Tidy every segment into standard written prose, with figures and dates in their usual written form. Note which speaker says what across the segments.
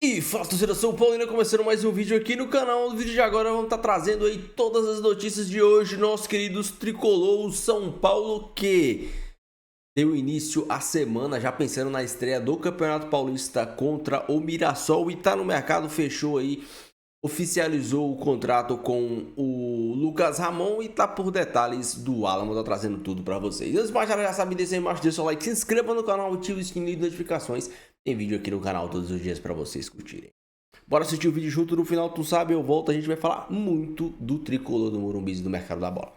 Speaker 1: E fala, torcida São Paulina, começando mais um vídeo aqui no canal. No vídeo de agora vamos estar trazendo aí todas as notícias de hoje. Nossos queridos tricolor, o São Paulo que deu início à semana já pensando na estreia do Campeonato Paulista contra o Mirassol e tá no mercado, fechou aí, oficializou o contrato com o Lucas Ramon e tá por detalhes do Alamo, tá trazendo tudo pra vocês. Antes de mais nada, já sabe, deixa aí embaixo, deixa o like, se inscreva no canal, ative o sininho de notificações. Tem vídeo aqui no canal todos os dias pra vocês curtirem. Bora assistir o vídeo junto, no final tu sabe, eu volto, a gente vai falar muito do tricolor do Morumbi e do mercado da bola.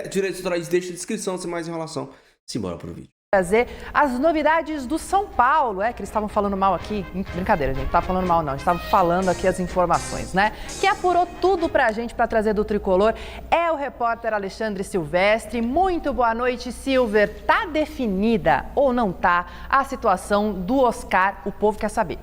Speaker 1: Direitos autorais, deixa na descrição, sem mais enrolação, simbora pro vídeo.
Speaker 2: Trazer as novidades do São Paulo, que eles estavam falando mal aqui, brincadeira, gente, não tava falando mal não, eles estavam falando aqui as informações, né? Quem apurou tudo pra gente, pra trazer do Tricolor, é o repórter Alexandre Silvestre. Muito boa noite, Silver. Tá definida ou não tá a situação do Oscar? O povo quer saber.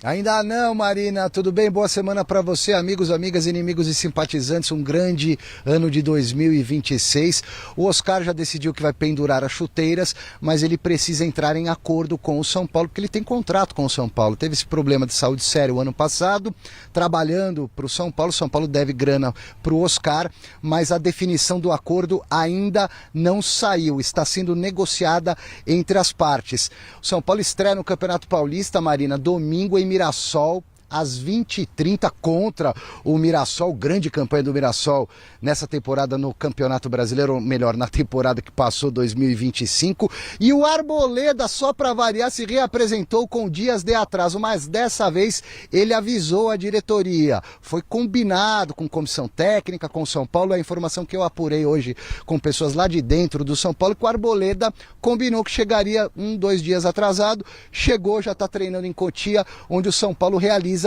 Speaker 3: Ainda não, Marina. Tudo bem? Boa semana para você, amigos, amigas, inimigos e simpatizantes. Um grande ano de 2026. O Oscar já decidiu que vai pendurar as chuteiras, mas ele precisa entrar em acordo com o São Paulo, porque ele tem contrato com o São Paulo. Teve esse problema de saúde sério ano passado, trabalhando para o São Paulo. O São Paulo deve grana para o Oscar, mas a definição do acordo ainda não saiu. Está sendo negociada entre as partes. O São Paulo estreia no Campeonato Paulista, Marina, domingo em Mirassol, às 20h30, contra o Mirassol. Grande campanha do Mirassol nessa temporada no Campeonato Brasileiro, ou melhor, na temporada que passou, 2025. E o Arboleda, só para variar, se reapresentou com dias de atraso, mas dessa vez ele avisou a diretoria. Foi combinado com comissão técnica, com o São Paulo. A informação que eu apurei hoje com pessoas lá de dentro do São Paulo, que o Arboleda combinou que chegaria 2 dias atrasado. Chegou, já está treinando em Cotia, onde o São Paulo realiza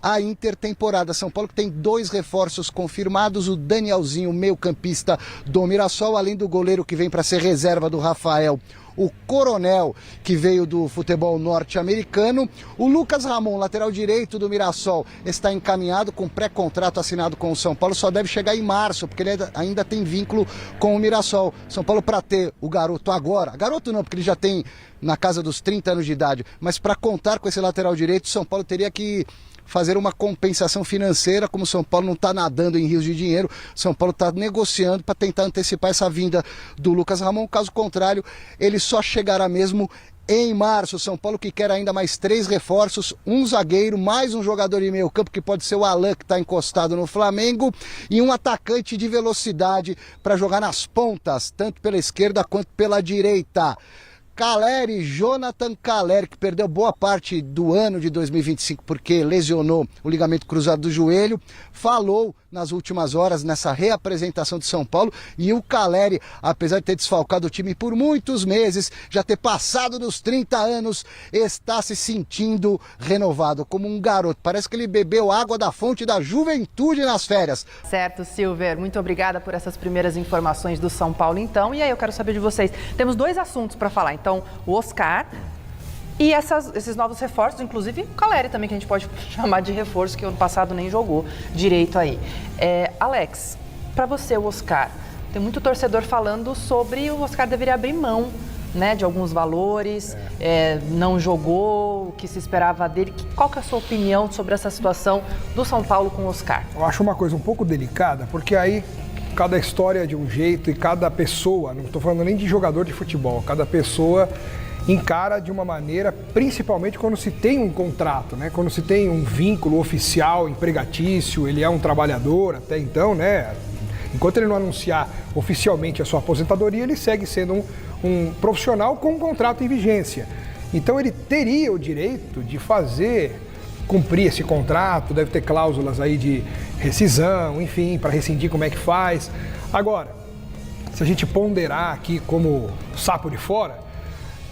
Speaker 3: a intertemporada. São Paulo que tem 2 reforços confirmados: o Danielzinho, meio-campista do Mirassol, além do goleiro que vem para ser reserva do Rafael, o Coronel, que veio do futebol norte-americano. O Lucas Ramon, lateral direito do Mirassol, está encaminhado com pré-contrato assinado com o São Paulo, só deve chegar em março, porque ele ainda tem vínculo com o Mirassol. São Paulo, para ter o garoto agora, garoto não, porque ele já tem na casa dos 30 anos de idade, mas para contar com esse lateral direito, o São Paulo teria que fazer uma compensação financeira. Como o São Paulo não está nadando em rios de dinheiro, São Paulo está negociando para tentar antecipar essa vinda do Lucas Ramon. Caso contrário, ele só chegará mesmo em março. São Paulo que quer ainda mais 3 reforços, um zagueiro, mais um jogador de meio campo, que pode ser o Alan, que está encostado no Flamengo, e um atacante de velocidade para jogar nas pontas, tanto pela esquerda quanto pela direita. Caleri, Jonathan Caleri, que perdeu boa parte do ano de 2025 porque lesionou o ligamento cruzado do joelho, falou nas últimas horas nessa reapresentação de São Paulo. E o Caleri, apesar de ter desfalcado o time por muitos meses, já ter passado dos 30 anos, está se sentindo renovado, como um garoto. Parece que ele bebeu água da fonte da juventude nas férias.
Speaker 2: Certo, Silver. Muito obrigada por essas primeiras informações do São Paulo, então. E aí eu quero saber de vocês. Temos 2 assuntos para falar. Então, o Oscar e esses novos reforços, inclusive o Caleri também, que a gente pode chamar de reforço, que ano passado nem jogou direito aí. Alex, para você o Oscar, tem muito torcedor falando sobre o Oscar deveria abrir mão, né, de alguns valores, não jogou, o que se esperava dele. Qual que é a sua opinião sobre essa situação do São Paulo com o Oscar?
Speaker 4: Eu acho uma coisa um pouco delicada, porque aí cada história é de um jeito e cada pessoa, não estou falando nem de jogador de futebol, cada pessoa encara de uma maneira, principalmente quando se tem um contrato, né? Quando se tem um vínculo oficial, empregatício, ele é um trabalhador até então, né? Enquanto ele não anunciar oficialmente a sua aposentadoria, ele segue sendo um profissional com um contrato em vigência. Então ele teria o direito de cumprir esse contrato, deve ter cláusulas aí de rescisão, enfim, para rescindir como é que faz. Agora, se a gente ponderar aqui como sapo de fora,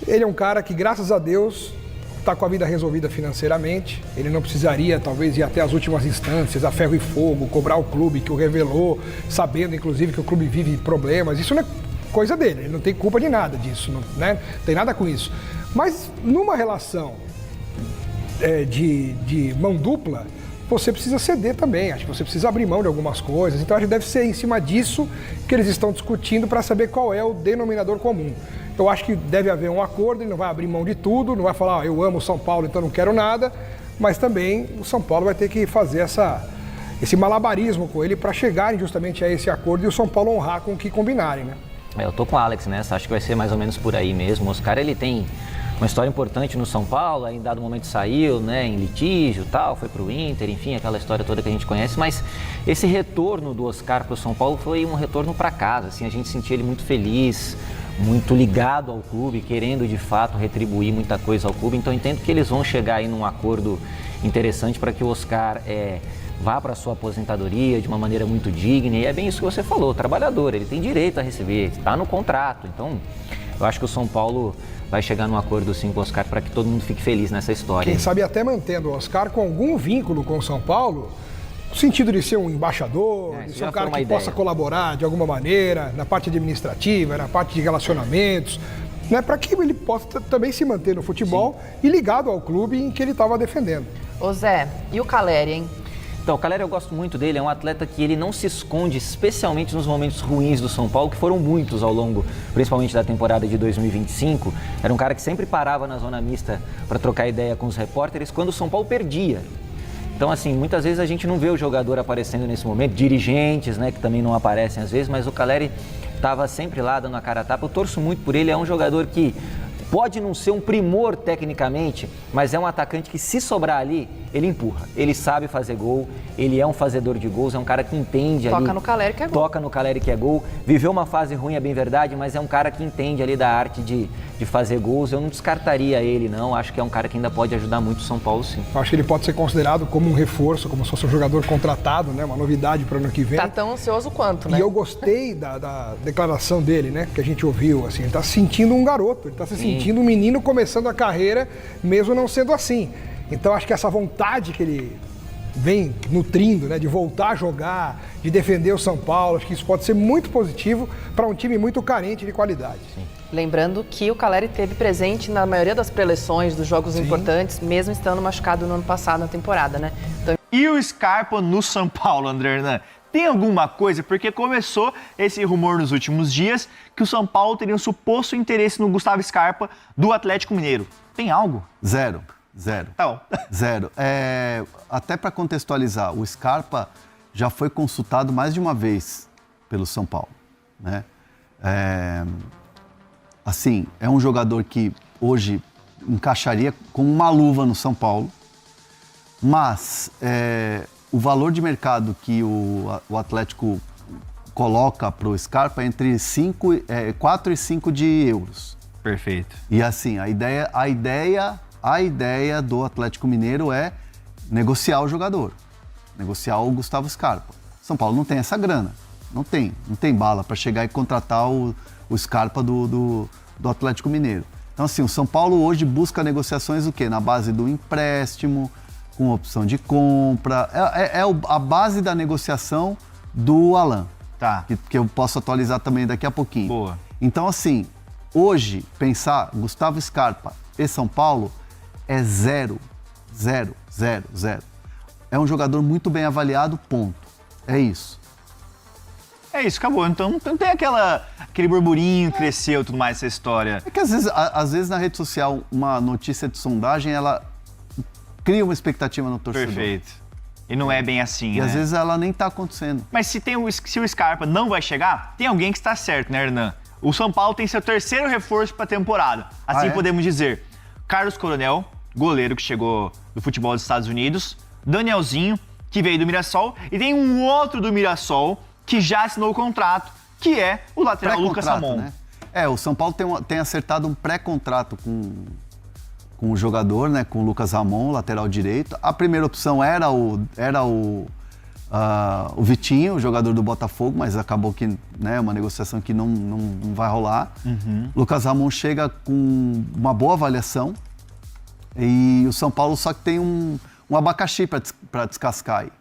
Speaker 4: ele é um cara que, graças a Deus, está com a vida resolvida financeiramente. Ele não precisaria, talvez, ir até as últimas instâncias, a ferro e fogo, cobrar o clube que o revelou, sabendo, inclusive, que o clube vive problemas. Isso não é coisa dele, ele não tem culpa de nada disso, né? Não tem nada com isso. Mas, numa relação de mão dupla, você precisa ceder também, acho que você precisa abrir mão de algumas coisas. Então acho que deve ser em cima disso que eles estão discutindo para saber qual é o denominador comum. Eu acho que deve haver um acordo, ele não vai abrir mão de tudo, não vai falar, eu amo o São Paulo, então não quero nada, mas também o São Paulo vai ter que fazer esse malabarismo com ele para chegarem justamente a esse acordo e o São Paulo honrar com o que combinarem, né?
Speaker 5: Eu tô com o Alex nessa, acho que vai ser mais ou menos por aí mesmo. O Oscar, ele tem uma história importante no São Paulo, aí em dado momento saiu, né, em litígio e tal, foi pro Inter, enfim, aquela história toda que a gente conhece, mas esse retorno do Oscar pro São Paulo foi um retorno para casa, assim, a gente sentia ele muito feliz, muito ligado ao clube, querendo de fato retribuir muita coisa ao clube, então eu entendo que eles vão chegar aí num acordo interessante para que o Oscar vá para a sua aposentadoria de uma maneira muito digna, e é bem isso que você falou, o trabalhador, ele tem direito a receber, está no contrato, então eu acho que o São Paulo vai chegar num acordo sim com o Oscar para que todo mundo fique feliz nessa história.
Speaker 4: Quem sabe até mantendo o Oscar com algum vínculo com o São Paulo, no sentido de ser um embaixador, de ser um cara que possa colaborar de alguma maneira, na parte administrativa, na parte de relacionamentos, né, para que ele possa também se manter no futebol e ligado ao clube em que ele estava defendendo.
Speaker 2: Ô Zé, e o Caleri, hein?
Speaker 5: Então, o Caleri eu gosto muito dele, é um atleta que ele não se esconde, especialmente nos momentos ruins do São Paulo, que foram muitos ao longo, principalmente da temporada de 2025. Era um cara que sempre parava na zona mista para trocar ideia com os repórteres quando o São Paulo perdia. Então, assim, muitas vezes a gente não vê o jogador aparecendo nesse momento, dirigentes, né, que também não aparecem às vezes, mas o Caleri estava sempre lá dando a cara a tapa. Eu torço muito por ele, é um jogador que pode não ser um primor tecnicamente, mas é um atacante que, se sobrar ali, ele empurra. Ele sabe fazer gol, ele é um fazedor de gols, é um cara que entende ali.
Speaker 2: Toca no Caleri que é gol.
Speaker 5: Toca no Caleri que é gol. Viveu uma fase ruim, é bem verdade, mas é um cara que entende ali da arte de fazer gols. Eu não descartaria ele, não. Acho que é um cara que ainda pode ajudar muito o São Paulo, sim.
Speaker 4: Acho que ele pode ser considerado como um reforço, como se fosse um jogador contratado, né? Uma novidade para o ano que vem.
Speaker 2: Tá tão ansioso quanto, né?
Speaker 4: E eu gostei da declaração dele, né? Que a gente ouviu, assim. Ele tá se sentindo um garoto, ele tá se sentindo um menino começando a carreira, mesmo não sendo assim. Então acho que essa vontade que ele vem nutrindo, né, de voltar a jogar, de defender o São Paulo, acho que isso pode ser muito positivo para um time muito carente de qualidade.
Speaker 5: Sim.
Speaker 2: Lembrando que o Caleri esteve presente na maioria das preleções dos jogos importantes, mesmo estando machucado no ano passado na temporada, né? Então...
Speaker 6: E o Scarpa no São Paulo, André Hernan? Tem alguma coisa? Porque começou esse rumor nos últimos dias que o São Paulo teria um suposto interesse no Gustavo Scarpa do Atlético Mineiro. Tem algo?
Speaker 7: Zero.
Speaker 6: Tá bom.
Speaker 7: Zero. Até para contextualizar, o Scarpa já foi consultado mais de uma vez pelo São Paulo, né? Assim, é um jogador que hoje encaixaria como uma luva no São Paulo, mas o valor de mercado que o Atlético coloca para o Scarpa é entre 4 e 5 de euros.
Speaker 6: Perfeito.
Speaker 7: E assim, a ideia do Atlético Mineiro é negociar o jogador, negociar o Gustavo Scarpa. São Paulo não tem essa grana, não tem bala para chegar e contratar o Scarpa do Atlético Mineiro. Então assim, o São Paulo hoje busca negociações o quê? Na base do empréstimo, com opção de compra, a base da negociação do Alan,
Speaker 6: Tá.
Speaker 7: que eu posso atualizar também daqui a pouquinho.
Speaker 6: Boa.
Speaker 7: Então assim, hoje pensar Gustavo Scarpa e São Paulo é 0. É um jogador muito bem avaliado, ponto. É isso.
Speaker 6: É isso, acabou. Então não tem aquele burburinho, cresceu, tudo mais, essa história.
Speaker 7: É que às vezes na rede social uma notícia de sondagem, ela cria uma expectativa no torcedor.
Speaker 6: Perfeito. E não é bem assim,
Speaker 7: E
Speaker 6: né?
Speaker 7: às vezes ela nem tá acontecendo.
Speaker 6: Mas se o Scarpa não vai chegar, tem alguém que está certo, né, Hernan? O São Paulo tem seu terceiro reforço para a temporada. Assim podemos dizer. Carlos Coronel, goleiro que chegou do futebol dos Estados Unidos. Danielzinho, que veio do Mirassol. E tem um outro do Mirassol que já assinou o contrato, que é o lateral Lucas Ramon.
Speaker 7: Né? O São Paulo tem acertado um pré-contrato com o jogador, né? Com o Lucas Ramon, lateral direito. A primeira opção era o Vitinho, o jogador do Botafogo, mas acabou que, né, uma negociação que não vai rolar. Lucas Ramon chega com uma boa avaliação e o São Paulo só que tem um abacaxi para descascar aí,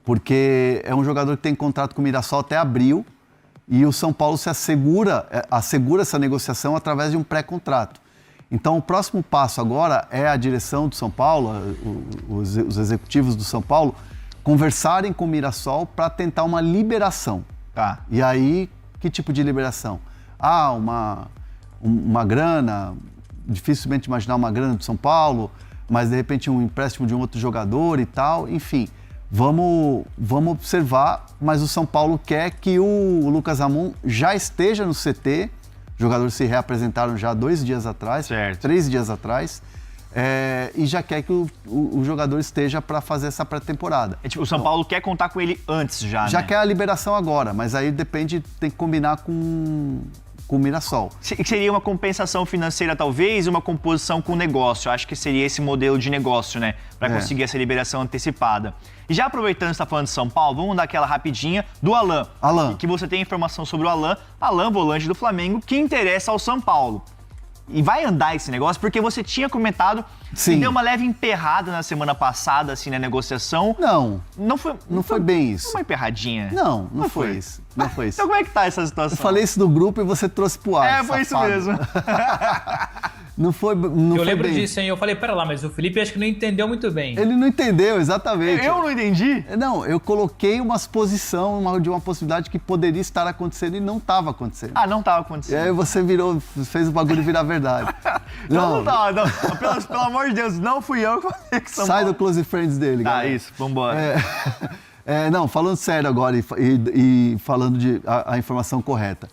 Speaker 7: porque é um jogador que tem contrato com o Mirassol até abril e o São Paulo assegura essa negociação através de um pré-contrato. Então, o próximo passo agora é a direção do São Paulo, os executivos do São Paulo, conversarem com o Mirassol para tentar uma liberação.
Speaker 6: Tá.
Speaker 7: E aí, que tipo de liberação? Uma grana, dificilmente imaginar uma grana do São Paulo, mas de repente um empréstimo de um outro jogador e tal, enfim. Vamos observar, mas o São Paulo quer que o Lucas Ramon já esteja no CT. Os jogadores se reapresentaram já 2 dias atrás,
Speaker 6: Certo.
Speaker 7: 3 dias atrás, e já quer que o jogador esteja para fazer essa pré-temporada.
Speaker 6: O São Paulo quer contar com ele antes já,
Speaker 7: Já
Speaker 6: né?
Speaker 7: quer a liberação agora, mas aí tem que combinar com o Mirassol.
Speaker 6: Seria uma compensação financeira, talvez, uma composição com o negócio. Acho que seria esse modelo de negócio, né? Para conseguir essa liberação antecipada. E já aproveitando que você está falando de São Paulo, vamos dar aquela rapidinha do Alan.
Speaker 7: Alan.
Speaker 6: Que você tem informação sobre o Alan. Alan, volante do Flamengo, que interessa ao São Paulo. E vai andar esse negócio, porque você tinha comentado
Speaker 7: Sim.
Speaker 6: que deu uma leve emperrada na semana passada, assim, na negociação.
Speaker 7: Não foi bem isso.
Speaker 6: Uma emperradinha.
Speaker 7: Não foi isso. Não foi isso.
Speaker 6: Então como é que tá essa situação?
Speaker 7: Eu falei isso no grupo e você trouxe pro ar.
Speaker 6: Foi isso
Speaker 7: safado.
Speaker 6: mesmo.
Speaker 7: Não foi
Speaker 8: Eu lembro
Speaker 7: bem.
Speaker 8: disso, hein? Eu falei, pera lá, mas o Felipe acho que não entendeu muito bem.
Speaker 7: Ele não entendeu, exatamente.
Speaker 6: Eu não entendi.
Speaker 7: Não, eu coloquei uma suposição de uma possibilidade que poderia estar acontecendo e não estava acontecendo.
Speaker 6: Não estava
Speaker 7: E
Speaker 6: acontecendo.
Speaker 7: aí você fez o bagulho virar verdade.
Speaker 6: Não tava. Pelo amor de Deus, não fui eu que falei que São
Speaker 7: Sai
Speaker 6: Paulo...
Speaker 7: do Close Friends dele,
Speaker 6: Tá,
Speaker 7: galera.
Speaker 6: isso, vambora.
Speaker 7: Não, falando sério agora e falando a informação correta.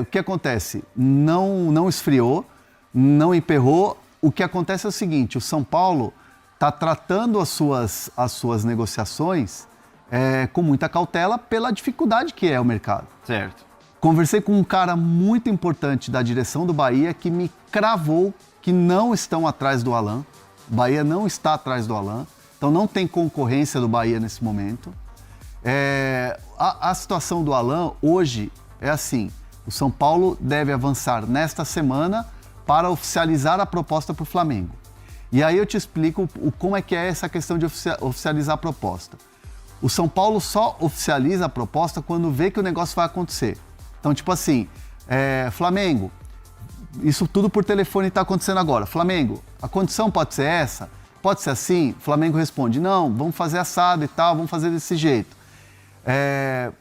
Speaker 7: O que acontece? Não esfriou, não emperrou. O que acontece é o seguinte, o São Paulo está tratando as suas negociações com muita cautela pela dificuldade que é o mercado.
Speaker 6: Certo.
Speaker 7: Conversei com um cara muito importante da direção do Bahia que me cravou que não estão atrás do Alan. O Bahia não está atrás do Alan. Então não tem concorrência do Bahia nesse momento. A situação do Alan hoje é assim. O São Paulo deve avançar nesta semana para oficializar a proposta para o Flamengo. E aí eu te explico como é que é essa questão de oficializar a proposta. O São Paulo só oficializa a proposta quando vê que o negócio vai acontecer. Então, tipo assim, Flamengo, isso tudo por telefone está acontecendo agora. Flamengo, a condição pode ser essa? Pode ser assim? Flamengo responde, não, vamos fazer assado e tal, vamos fazer desse jeito.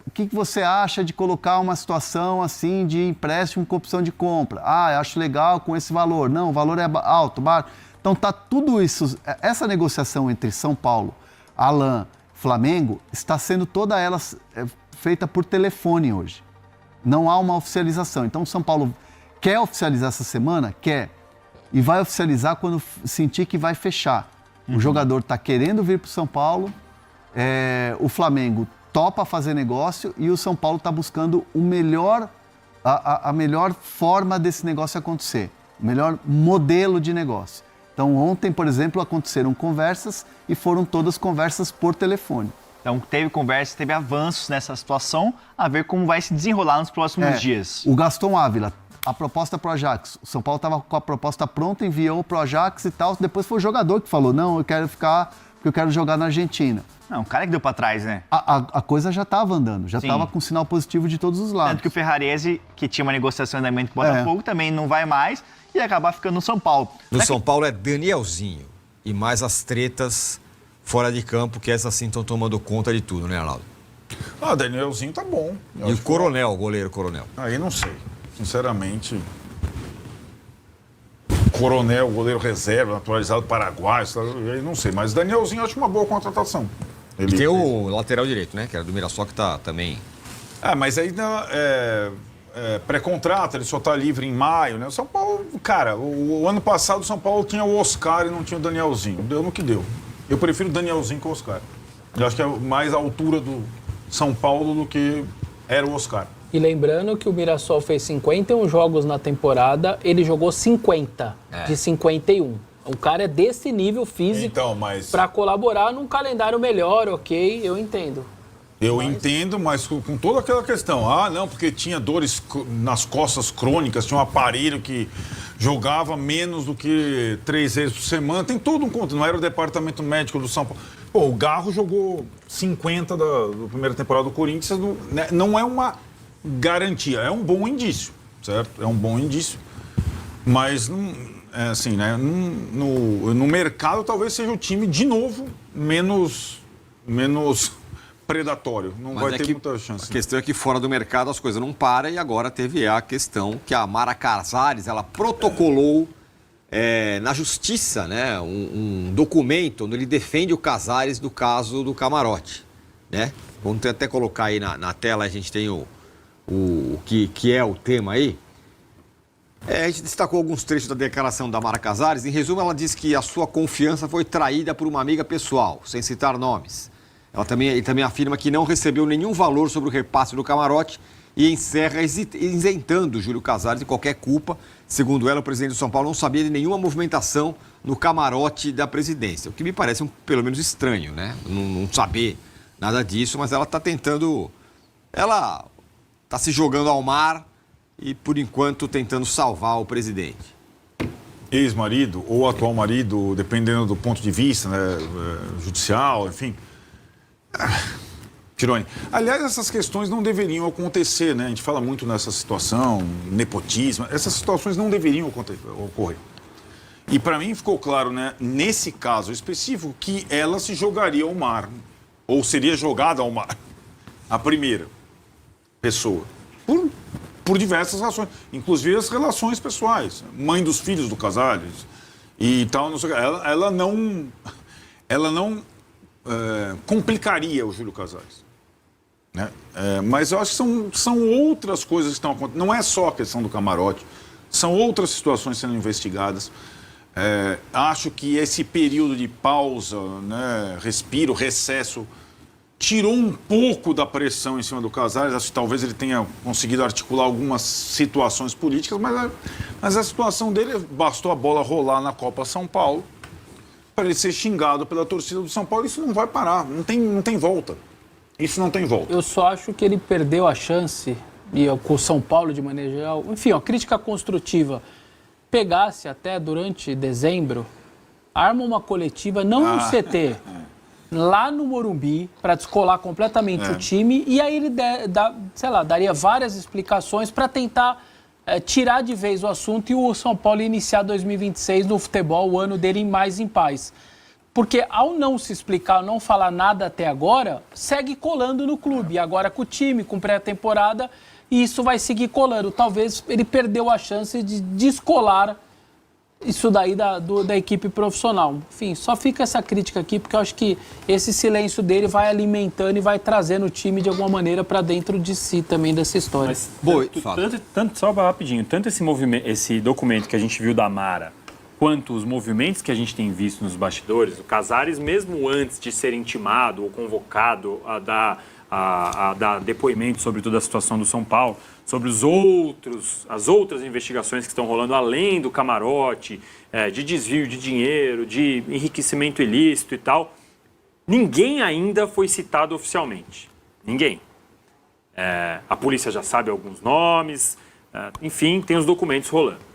Speaker 7: O que você acha de colocar uma situação assim de empréstimo com opção de compra? Eu acho legal com esse valor. Não, o valor é alto, baixo. Então tá tudo isso, essa negociação entre São Paulo, Alan, Flamengo, está sendo toda ela feita por telefone hoje. Não há uma oficialização. Então o São Paulo quer oficializar essa semana? Quer. E vai oficializar quando sentir que vai fechar. O jogador está querendo vir para o São Paulo, o Flamengo topa fazer negócio e o São Paulo está buscando a melhor forma desse negócio acontecer, o melhor modelo de negócio. Então ontem, por exemplo, aconteceram conversas e foram todas conversas por telefone.
Speaker 6: Então teve conversa, teve avanços nessa situação, a ver como vai se desenrolar nos próximos dias.
Speaker 7: O Gaston Ávila, a proposta para o Ajax. O São Paulo estava com a proposta pronta, enviou para o Ajax e tal. Depois foi o jogador que falou, não, eu quero ficar, porque eu quero jogar na Argentina.
Speaker 6: Não, o cara que deu para trás, né?
Speaker 7: A coisa já estava andando, já estava com sinal positivo de todos os lados.
Speaker 6: Tanto que o Ferrarese, que tinha uma negociação em andamento com o Botafogo, também não vai mais e ia acabar ficando no São Paulo.
Speaker 9: No São Paulo é Danielzinho e mais as tretas fora de campo, que essas sim estão tomando conta de tudo, né, Arnaldo?
Speaker 10: Danielzinho tá bom.
Speaker 9: E o Coronel, o goleiro Coronel?
Speaker 10: Aí não sei. Sinceramente. Coronel, goleiro reserva, naturalizado paraguaio, aí não sei. Mas Danielzinho eu acho uma boa contratação.
Speaker 9: E tem o lateral direito, né? Que era do Mirassol, que tá também...
Speaker 10: Mas aí pré-contrato, ele só tá livre em maio, né? O São Paulo, cara, o ano passado o São Paulo tinha o Oscar e não tinha o Danielzinho. Deu no que deu. Eu prefiro o Danielzinho que o Oscar. Eu acho que é mais a altura do São Paulo do que era o Oscar.
Speaker 11: E lembrando que o Mirassol fez 51 jogos na temporada, ele jogou 50 de 51. O cara é desse nível físico
Speaker 10: então, mas...
Speaker 11: para colaborar num calendário melhor, ok? Eu entendo.
Speaker 10: Entendo, mas com toda aquela questão. Não, porque tinha dores nas costas crônicas, tinha um aparelho que jogava menos do que 3 vezes por semana. Tem todo um conto. Não era o departamento médico do São Paulo. Pô, o Garro jogou 50 da primeira temporada do Corinthians. Não é uma garantia, é um bom indício, certo? É um bom indício. Mas assim, né? No mercado talvez seja o time, de novo, menos predatório. Não vai ter muita chance.
Speaker 9: A questão é que fora do mercado as coisas não param e agora teve a questão que a Mara Casares, ela protocolou na justiça, né, um documento onde ele defende o Casares do caso do camarote, né? Vamos até colocar aí na tela, a gente tem o que é o tema aí. A gente destacou alguns trechos da declaração da Mara Casares. Em resumo, ela diz que a sua confiança foi traída por uma amiga pessoal, sem citar nomes. Ele também afirma que não recebeu nenhum valor sobre o repasse do camarote e encerra isentando Júlio Casares de qualquer culpa. Segundo ela, o presidente do São Paulo não sabia de nenhuma movimentação no camarote da presidência, o que me parece pelo menos estranho, né? Não saber nada disso, mas ela está tentando... Ela está se jogando ao mar e, por enquanto, tentando salvar o presidente.
Speaker 10: Ex-marido ou atual marido, dependendo do ponto de vista, né, judicial, enfim. Tirone. Aliás, essas questões não deveriam acontecer, né? A gente fala muito nessa situação, nepotismo. Essas situações não deveriam ocorrer. E para mim ficou claro, né, nesse caso específico, que ela se jogaria ao mar, ou seria jogada ao mar, a primeira pessoa, por diversas razões, inclusive as relações pessoais, mãe dos filhos do Casares e tal, não sei o que. Ela não complicaria o Júlio Casares, né? Mas eu acho que são outras coisas que estão acontecendo, não é só a questão do camarote, são outras situações sendo investigadas. Acho que esse período de pausa, né, respiro, recesso, tirou um pouco da pressão em cima do Casares. Acho que talvez ele tenha conseguido articular algumas situações políticas, mas a situação dele, bastou a bola rolar na Copa São Paulo para ele ser xingado pela torcida do São Paulo. Isso não vai parar, não tem volta. Isso não tem volta.
Speaker 11: Eu só acho que ele perdeu a chance, e com o São Paulo de maneira geral, enfim, crítica construtiva, pegasse até durante dezembro, arma uma coletiva, não no CT, lá no Morumbi, para descolar completamente o time, e aí ele daria várias explicações para tentar tirar de vez o assunto e o São Paulo iniciar 2026 no futebol, o ano dele mais em paz. Porque ao não se explicar, não falar nada até agora, segue colando no clube. Agora com o time, com pré-temporada, e isso vai seguir colando. Talvez ele perdeu a chance de descolar isso daí da equipe profissional. Enfim, só fica essa crítica aqui, porque eu acho que esse silêncio dele vai alimentando e vai trazendo o time de alguma maneira para dentro de si também dessa história.
Speaker 12: Mas, tanto só rapidinho, tanto esse documento que a gente viu da Mara, quanto os movimentos que a gente tem visto nos bastidores, o Casares, mesmo antes de ser intimado ou convocado a dar depoimento sobre toda a situação do São Paulo, sobre as outras investigações que estão rolando além do camarote, de desvio de dinheiro, de enriquecimento ilícito e tal, ninguém ainda foi citado oficialmente. Ninguém. A polícia já sabe alguns nomes, enfim, tem os documentos rolando.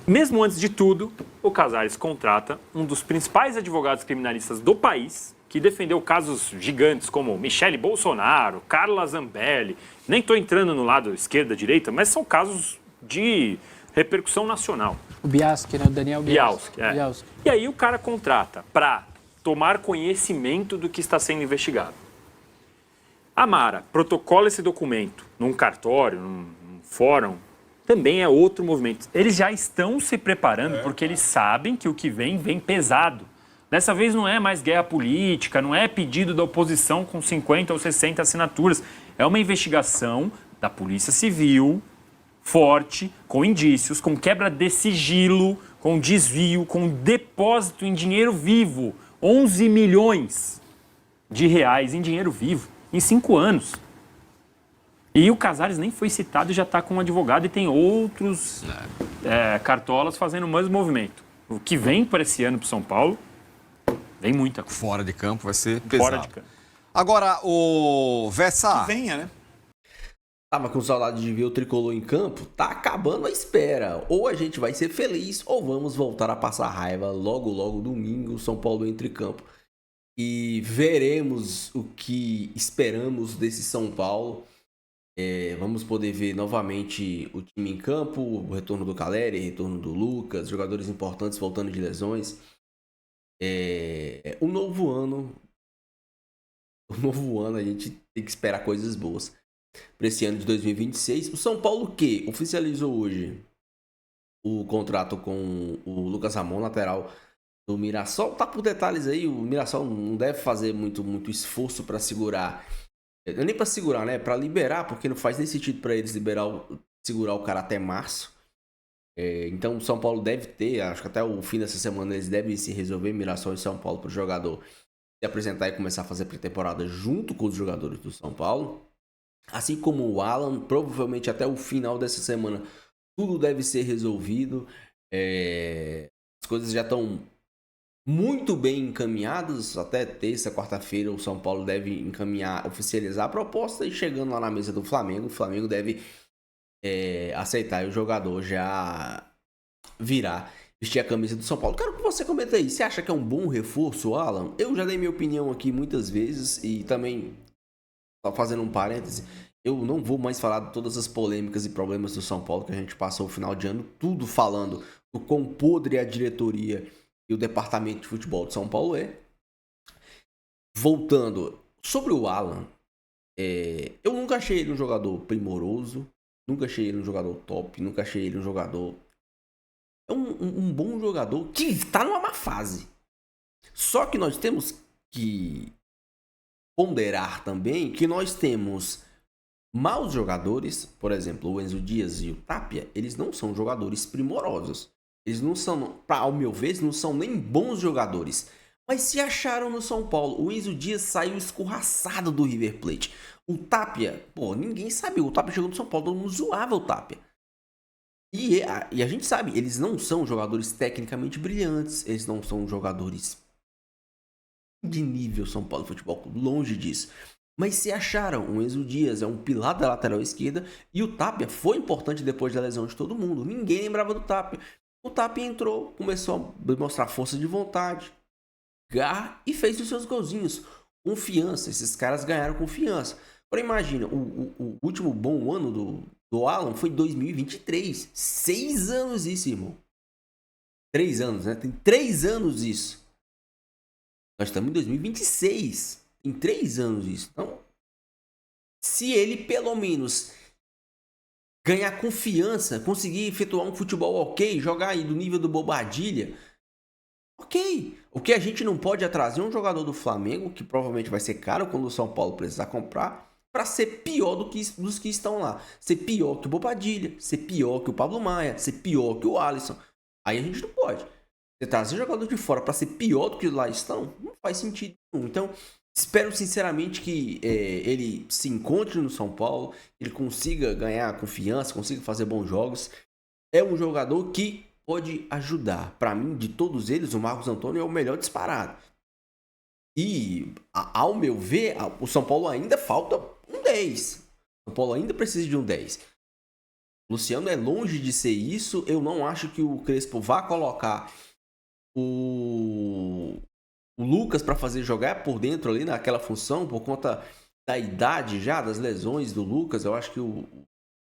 Speaker 12: Mesmo antes de tudo, o Casares contrata um dos principais advogados criminalistas do país, que defendeu casos gigantes como Michele Bolsonaro, Carla Zambelli. Nem estou entrando no lado esquerda-direita, mas são casos de repercussão nacional.
Speaker 11: O Bialski, né? O Daniel Bialski.
Speaker 12: Bialski. E aí o cara contrata para tomar conhecimento do que está sendo investigado. A Mara protocola esse documento num cartório, num fórum, também é outro movimento. Eles já estão se preparando porque eles sabem que o que vem pesado. Dessa vez não é mais guerra política, não é pedido da oposição com 50 ou 60 assinaturas. É uma investigação da Polícia Civil, forte, com indícios, com quebra de sigilo, com desvio, com depósito em dinheiro vivo. 11 milhões de reais em dinheiro vivo, em 5 anos. E o Casares nem foi citado e já está com um advogado e tem outros cartolas fazendo o mesmo movimento. O que vem para esse ano para São Paulo, vem muita coisa.
Speaker 9: Fora de campo vai ser pesado.
Speaker 12: Fora de campo.
Speaker 9: Agora, o Vessa...
Speaker 10: Que venha, né?
Speaker 1: Tava com saudade de ver o Tricolor em campo? Tá acabando a espera. Ou a gente vai ser feliz ou vamos voltar a passar raiva logo domingo, São Paulo entra em campo. E veremos o que esperamos desse São Paulo. Vamos poder ver novamente o time em campo, o retorno do Caleri, o retorno do Lucas, jogadores importantes voltando de lesões. O novo ano a gente tem que esperar coisas boas para esse ano de 2026. O São Paulo que oficializou hoje o contrato com o Lucas Ramon, lateral do Mirassol. Tá por detalhes aí, o Mirassol não deve fazer muito esforço para segurar. Nem para segurar, né? Para liberar, porque não faz nem sentido para eles segurar o cara até março. Então o São Paulo deve ter, acho que até o fim dessa semana eles devem se resolver, Mirassol e São Paulo, para o jogador se apresentar e começar a fazer pré-temporada junto com os jogadores do São Paulo. Assim como o Alan, provavelmente até o final dessa semana tudo deve ser resolvido. As coisas já estão muito bem encaminhadas. Até terça, quarta-feira o São Paulo deve oficializar a proposta e chegando lá na mesa do Flamengo, o Flamengo deve aceitar e o jogador já vestir a camisa do São Paulo. Quero que você comente aí, você acha que é um bom reforço, Alan? Eu já dei minha opinião aqui muitas vezes e também, só fazendo um parêntese, eu não vou mais falar de todas as polêmicas e problemas do São Paulo que a gente passou o final de ano, tudo falando do quão podre a diretoria e o departamento de futebol de São Paulo é. Voltando, sobre o Alan, eu nunca achei ele um jogador primoroso, nunca achei ele um jogador top, nunca achei ele um jogador... É um bom jogador que está numa má fase. Só que nós temos que ponderar também que nós temos maus jogadores, por exemplo, o Enzo Dias e o Tapia, eles não são jogadores primorosos. Eles não são, ao meu ver, não são nem bons jogadores. Mas se acharam no São Paulo. O Enzo Dias saiu escorraçado do River Plate. O Tapia, ninguém sabia. O Tapia chegou no São Paulo, todo mundo zoava o Tapia. E a gente sabe, eles não são jogadores tecnicamente brilhantes. Eles não são jogadores de nível São Paulo Futebol Clube, longe disso. Mas se acharam, o Enzo Dias é um pilar da lateral esquerda e o Tapia foi importante depois da lesão de todo mundo. Ninguém lembrava do Tapia. O Tapia entrou, começou a mostrar força de vontade, garra e fez os seus golzinhos. Confiança, esses caras ganharam confiança. Agora imagina, o último bom ano do Alan foi 2023. 6 anos isso, irmão. 3 anos, né? Tem 3 anos isso. Nós estamos em 2026. Tem 3 anos isso. Então, se ele pelo menos ganhar confiança, conseguir efetuar um futebol ok, jogar aí do nível do Bobadilha, ok. O que a gente não pode é trazer um jogador do Flamengo, que provavelmente vai ser caro quando o São Paulo precisar comprar, para ser pior dos que estão lá. Ser pior que o Bobadilha, ser pior que o Pablo Maia, ser pior que o Alisson. Aí a gente não pode. Você trazer jogador de fora para ser pior do que lá estão, não faz sentido nenhum. Então, espero sinceramente que ele se encontre no São Paulo, ele consiga ganhar confiança, consiga fazer bons jogos. É um jogador que pode ajudar. Para mim, de todos eles, o Marcos Antônio é o melhor disparado. E, ao meu ver, o São Paulo ainda falta um 10. O São Paulo ainda precisa de um 10. O Luciano é longe de ser isso. Eu não acho que o Crespo vá colocar o Lucas para fazer jogar por dentro ali naquela função, por conta da idade já, das lesões do Lucas. Eu acho que o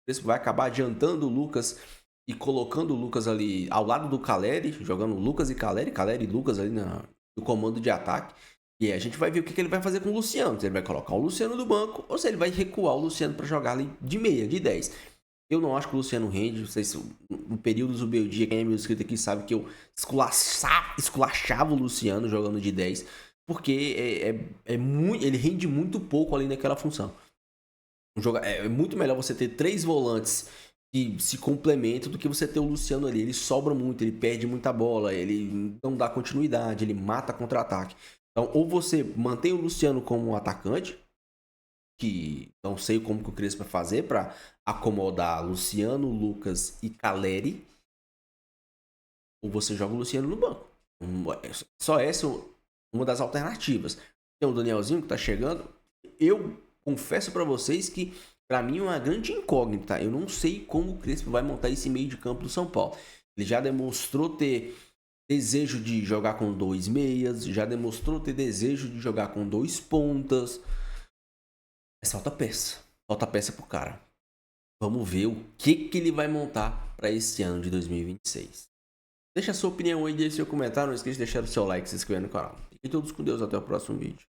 Speaker 1: Crespo vai acabar adiantando o Lucas e colocando o Lucas ali ao lado do Caleri, jogando Lucas e Caleri e Lucas ali no comando de ataque. E a gente vai ver o que ele vai fazer com o Luciano. Se ele vai colocar o Luciano no banco ou se ele vai recuar o Luciano para jogar ali de meia, de 10. Eu não acho que o Luciano rende. Não sei se no período do meu dia, quem é meu inscrito aqui sabe que eu esculachava o Luciano jogando de 10. Porque ele rende muito pouco ali naquela função. É muito melhor você ter 3 volantes que se complementam do que você ter o Luciano ali. Ele sobra muito, ele perde muita bola, ele não dá continuidade, ele mata contra-ataque. Então, ou você mantém o Luciano como um atacante, que não sei como que o Crespo vai fazer para acomodar Luciano, Lucas e Caleri, ou você joga o Luciano no banco. Só essa é uma das alternativas. Tem o Danielzinho que tá chegando. Eu confesso para vocês que para mim é uma grande incógnita. Eu não sei como o Crespo vai montar esse meio de campo do São Paulo. Ele já demonstrou ter desejo de jogar com 2 meias, já demonstrou ter desejo de jogar com 2 pontas. Mas falta peça. falta peça pro cara. Vamos ver o que ele vai montar para esse ano de 2026. Deixa a sua opinião aí, deixe seu comentário, não esqueça de deixar o seu like e se inscrever no canal. Fiquem todos com Deus, até o próximo vídeo.